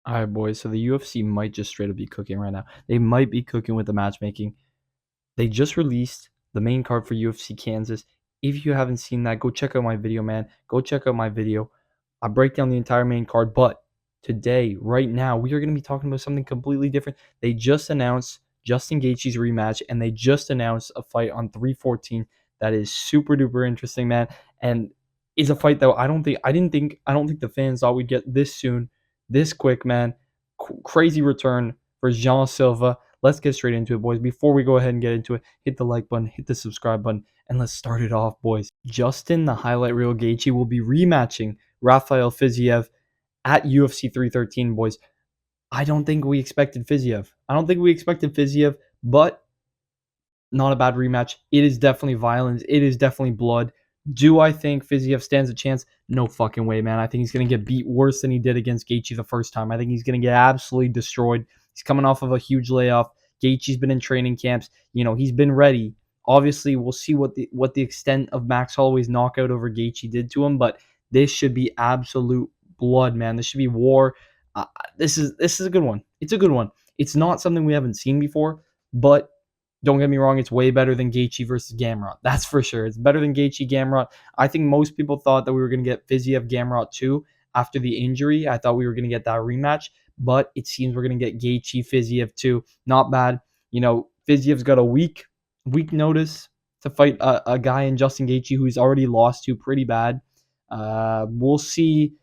All right, boys. So the UFC might just straight up be cooking right now. They might be cooking with the matchmaking. They just released the main card for UFC Kansas. If you haven't seen that, go check out my video, man. Go check out my video. I break down the entire main card. But today, right now, we are going to be talking about something completely different. They just announced Justin Gaethje's rematch, and they just announced a fight on 314 that is super duper interesting, man. And is a fight that I don't think the fans thought we'd get this soon, this quick, man. Crazy return for Jean Silva. Let's get straight into it, boys. Before we go ahead and get into it, hit the like button, hit the subscribe button, and let's start it off, boys. Justin, the highlight reel Gaethje, will be rematching Rafael Fiziev at UFC 313, boys. I don't think we expected Fiziev, but not a bad rematch. It is definitely violence. It is definitely blood. Do I think Fiziev stands a chance? No fucking way, man. I think he's going to get beat worse than he did against Gaethje the first time. I think he's going to get absolutely destroyed. He's coming off of a huge layoff. Gaethje's been in training camps. He's been ready. Obviously, we'll see what the extent of Max Holloway's knockout over Gaethje did to him, but this should be absolute blood, man. This should be war. This is a good one. It's a good one. It's not something we haven't seen before, but don't get me wrong, it's way better than Gaethje versus Gamrot. That's for sure. It's better than Gaethje Gamrot. I think most people thought that we were going to get Fiziev Gamrot too after the injury. I thought we were going to get that rematch, but it seems we're going to get Gaethje Fiziev too. Not bad. Fiziev's got a week notice to fight a guy in Justin Gaethje who he's already lost to pretty bad. We'll see,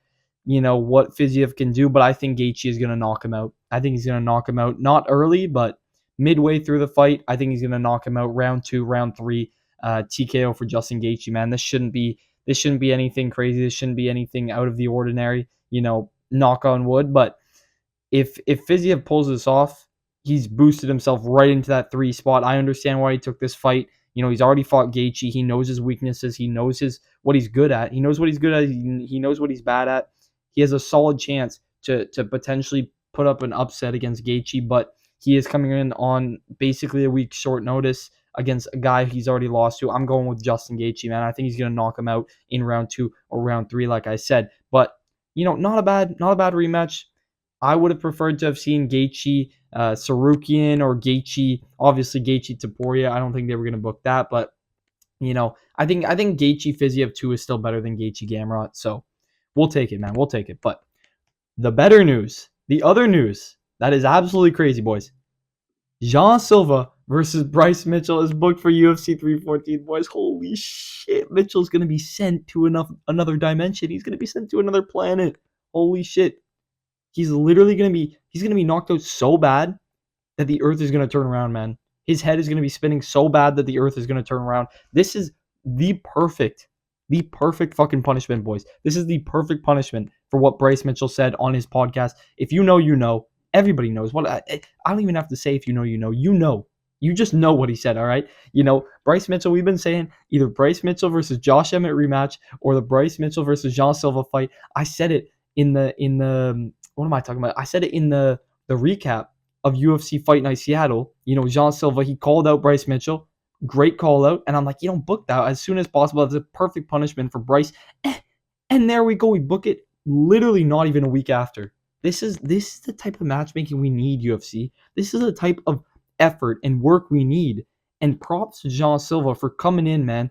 what Fiziev can do, but I think Gaethje is going to knock him out. I think he's going to knock him out. Not early, but midway through the fight, I think he's going to knock him out. Round 2, round 3, TKO for Justin Gaethje, man. This shouldn't be anything crazy. This shouldn't be anything out of the ordinary, knock on wood. But if Fiziev pulls this off, he's boosted himself right into that 3 spot. I understand why he took this fight. He's already fought Gaethje. He knows his weaknesses. He knows what he's good at. He knows what he's good at. He knows what he's bad at. He has a solid chance to potentially put up an upset against Gaethje, but he is coming in on basically a week's short notice against a guy he's already lost to. I'm going with Justin Gaethje, man. I think he's going to knock him out in round 2 or round 3, like I said. But not a bad rematch. I would have preferred to have seen Gaethje, Sarukian, or Gaethje. Obviously, Gaethje Taporia. I don't think they were going to book that, but I think Gaethje Fiziev 2 is still better than Gaethje Gamrot. So we'll take it, man. We'll take it. But the better news, the other news that is absolutely crazy, boys. Jean Silva versus Bryce Mitchell is booked for UFC 314, boys. Holy shit. Mitchell's going to be sent to another dimension. He's going to be sent to another planet. Holy shit. He's literally going to be knocked out so bad that the earth is going to turn around, man. His head is going to be spinning so bad that the earth is going to turn around. This is the perfect fucking punishment, boys. This is the perfect punishment for what Bryce Mitchell said on his podcast. If you know, you know. Everybody knows. What I don't even have to say if you know, you know. You know. You just know what he said, all right? Bryce Mitchell, we've been saying either Bryce Mitchell versus Josh Emmett rematch or the Bryce Mitchell versus Jean Silva fight. I said it in the what am I talking about? I said it in the recap of UFC Fight Night Seattle. Jean Silva, he called out Bryce Mitchell. Great call out. And I'm like, book that as soon as possible. It's a perfect punishment for Bryce. And there we go. We book it literally not even a week after. This is the type of matchmaking we need, UFC. This is the type of effort and work we need. And props to Jean Silva for coming in, man.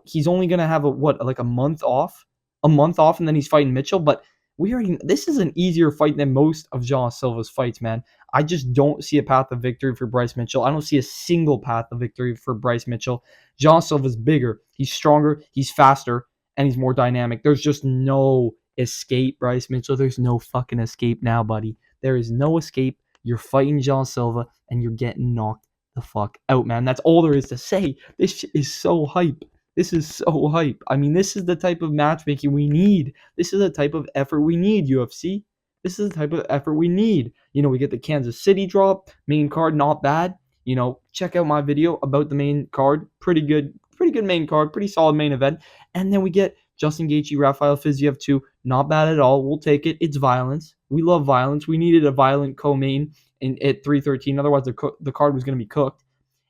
He's only going to have a month off? A month off, and then he's fighting Mitchell. But this is an easier fight than most of Jean Silva's fights, man. I just don't see a path of victory for Bryce Mitchell. I don't see a single path of victory for Bryce Mitchell. Jean Silva's bigger. He's stronger. He's faster. And he's more dynamic. There's just no escape, Bryce Mitchell. There's no fucking escape now, buddy. There is no escape. You're fighting Jean Silva, and you're getting knocked the fuck out, man. That's all there is to say. This shit is so hype. This is so hype. I mean, this is the type of matchmaking we need. This is the type of effort we need, UFC. This is the type of effort we need. We get the Kansas City drop. Main card, not bad. Check out my video about the main card. Pretty good main card. Pretty solid main event. And then we get Justin Gaethje, Rafael Fiziev 2. Not bad at all. We'll take it. It's violence. We love violence. We needed a violent co-main at 313. Otherwise, the card was going to be cooked.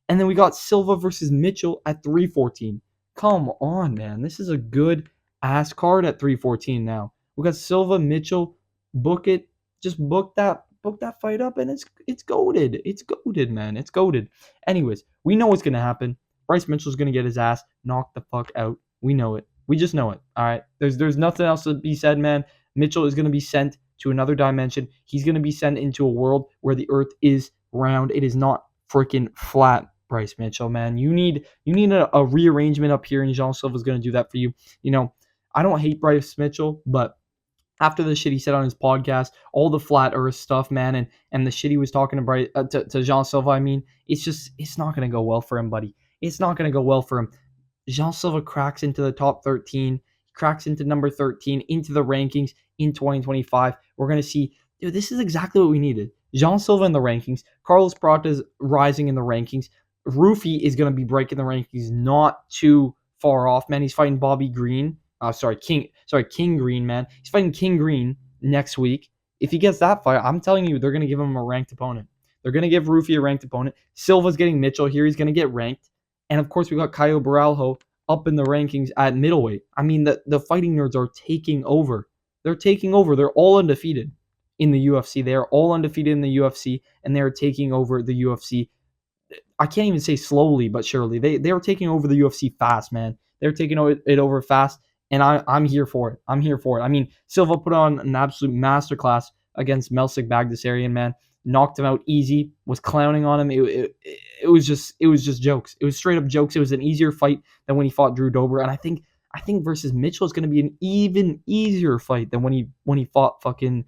And then we got Silva versus Mitchell at 314. Come on, man. This is a good ass card at 314 now. We got Silva, Mitchell. Book it. Just book that fight up, and it's goaded. It's goaded, man. It's goaded. Anyways, we know what's gonna happen. Bryce Mitchell's gonna get his ass knocked the fuck out. We know it. We just know it. All right. There's nothing else to be said, man. Mitchell is gonna be sent to another dimension. He's gonna be sent into a world where the Earth is round. It is not freaking flat. Bryce Mitchell, man, you need a rearrangement up here, and Jean Silva is gonna do that for you. I don't hate Bryce Mitchell, but after the shit he said on his podcast, all the flat Earth stuff, man, and the shit he was talking to Jean Silva, I mean, it's not gonna go well for him, buddy. It's not gonna go well for him. Jean Silva cracks into the top 13, cracks into number 13 into the rankings in 2025. We're gonna see, dude, this is exactly what we needed. Jean Silva in the rankings, Carlos Prata's rising in the rankings. Rufy is gonna be breaking the rankings not too far off, man. He's fighting Bobby Green. King Green, man. He's fighting King Green next week. If he gets that fight, I'm telling you, they're going to give him a ranked opponent. They're going to give Rufy a ranked opponent. Silva's getting Mitchell here. He's going to get ranked. And of course, we got Caio Borralho up in the rankings at middleweight. I mean, the fighting nerds are taking over. They're taking over. They're all undefeated in the UFC. They are all undefeated in the UFC, and they're taking over the UFC. I can't even say slowly, but surely. They're taking over the UFC fast, man. They're taking it over fast. And I'm here for it. I'm here for it. I mean, Silva put on an absolute masterclass against Melsik Bagdasaryan, man. Knocked him out easy. Was clowning on him. It was just jokes. It was straight up jokes. It was an easier fight than when he fought Drew Dober, and I think versus Mitchell is going to be an even easier fight than when he fought fucking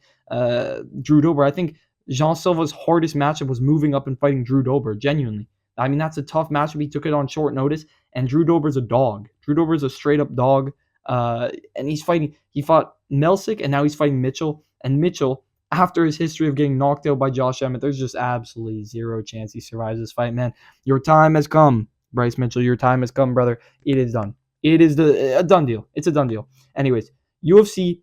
Drew Dober. I think Jean Silva's hardest matchup was moving up and fighting Drew Dober. Genuinely, I mean, that's a tough matchup. He took it on short notice, and Drew Dober's a dog. Drew Dober's a straight up dog. And he fought Melsik, and now he's fighting Mitchell. And Mitchell, after his history of getting knocked out by Josh Emmett, there's just absolutely zero chance he survives this fight, man. Your time has come, Bryce Mitchell. Your time has come, brother. It is done. It is a done deal. It's a done deal. Anyways, UFC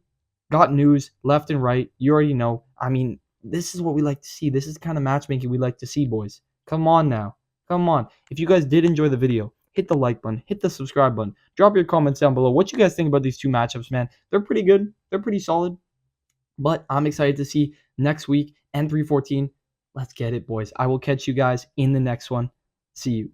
got news left and right. You already know. I mean, this is what we like to see. This is the kind of matchmaking we like to see, boys. Come on now. Come on. If you guys did enjoy the video, hit the like button, hit the subscribe button, drop your comments down below. What you guys think about these two matchups, man? They're pretty good. They're pretty solid. But I'm excited to see next week and 314. Let's get it, boys. I will catch you guys in the next one. See you.